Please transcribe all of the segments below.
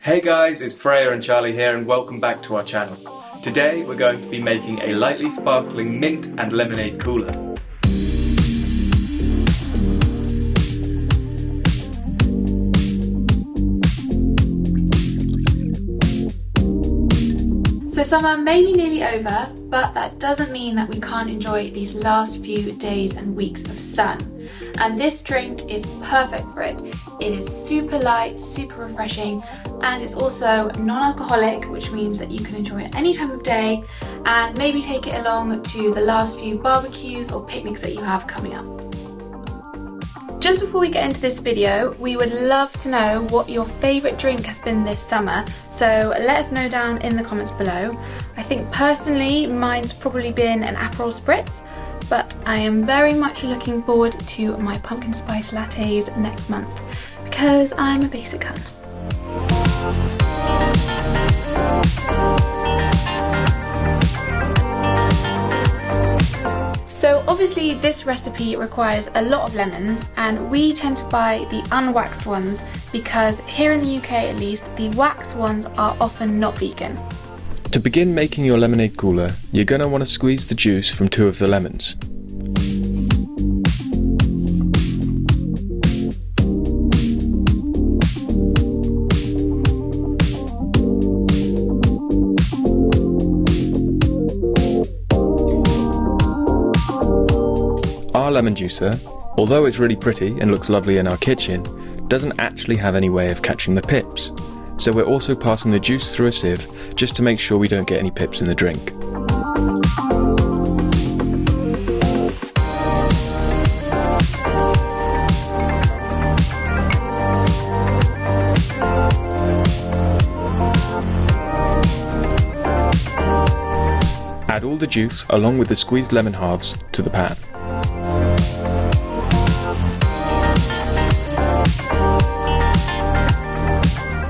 Hey guys, it's Freya and Charlie here and welcome back to our channel. Today we're going to be making a lightly sparkling mint and lemonade cooler. So summer may be nearly over, but that doesn't mean that we can't enjoy these last few days and weeks of sun. And this drink is perfect for it. It is super light, super refreshing, and it's also non-alcoholic, which means that you can enjoy it any time of day and maybe take it along to the last few barbecues or picnics that you have coming up. Just before we get into this video, we would love to know what your favourite drink has been this summer, so let us know down in the comments below. I think personally mine's probably been an Aperol Spritz, but I am very much looking forward to my pumpkin spice lattes next month because I'm a basic hun. So obviously this recipe requires a lot of lemons, and we tend to buy the unwaxed ones because here in the UK at least, the waxed ones are often not vegan. To begin making your lemonade cooler, you're going to want to squeeze the juice from 2 of the lemons. Our lemon juicer, although it's really pretty and looks lovely in our kitchen, doesn't actually have any way of catching the pips. So we're also passing the juice through a sieve just to make sure we don't get any pips in the drink. Add all the juice along with the squeezed lemon halves to the pan.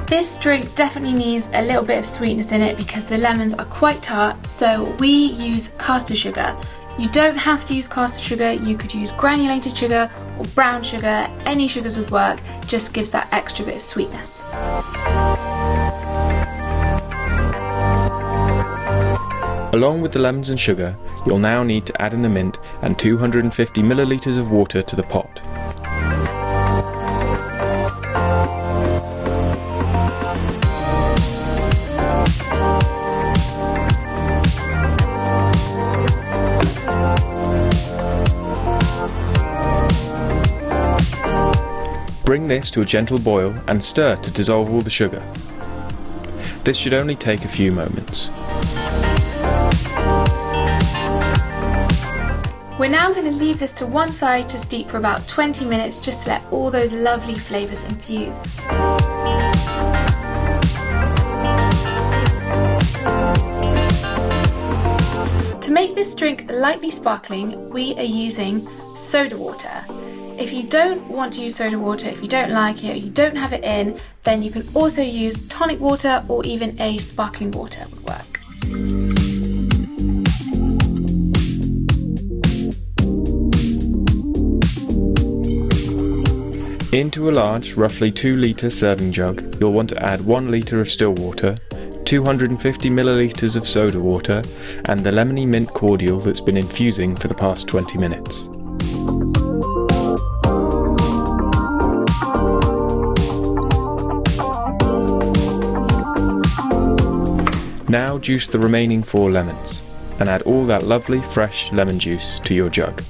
This drink definitely needs a little bit of sweetness in it because the lemons are quite tart, so we use caster sugar. You don't have to use caster sugar, you could use granulated sugar or brown sugar, any sugars would work, just gives that extra bit of sweetness. Along with the lemons and sugar, you'll now need to add in the mint and 250 millilitres of water to the pot. Bring this to a gentle boil and stir to dissolve all the sugar. This should only take a few moments. We're now going to leave this to one side to steep for about 20 minutes just to let all those lovely flavours infuse. To make this drink lightly sparkling, we are using soda water. If you don't want to use soda water, if you don't like it, or you don't have it in, then you can also use tonic water or even a sparkling water would work. Into a large, roughly 2 litre serving jug, you'll want to add 1 litre of still water, 250 millilitres of soda water, and the lemony mint cordial that's been infusing for the past 20 minutes. Now juice the remaining 4 lemons, and add all that lovely fresh lemon juice to your jug.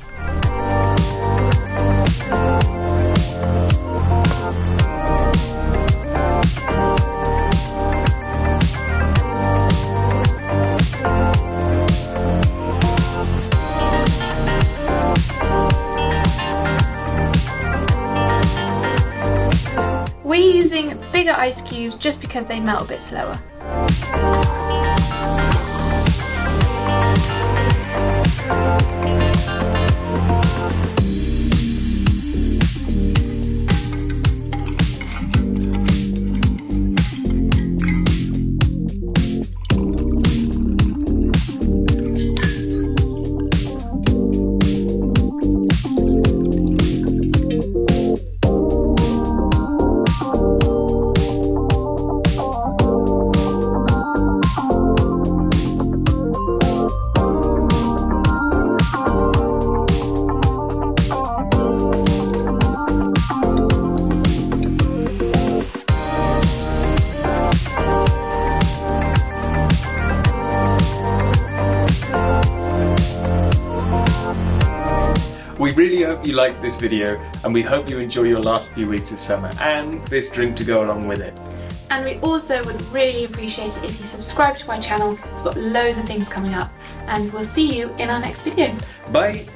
We're using bigger ice cubes just because they melt a bit slower. really hope you liked this video, and we hope you enjoy your last few weeks of summer and this drink to go along with it. And we also would really appreciate it if you subscribe to my channel. We've got loads of things coming up, and we'll see you in our next video. Bye!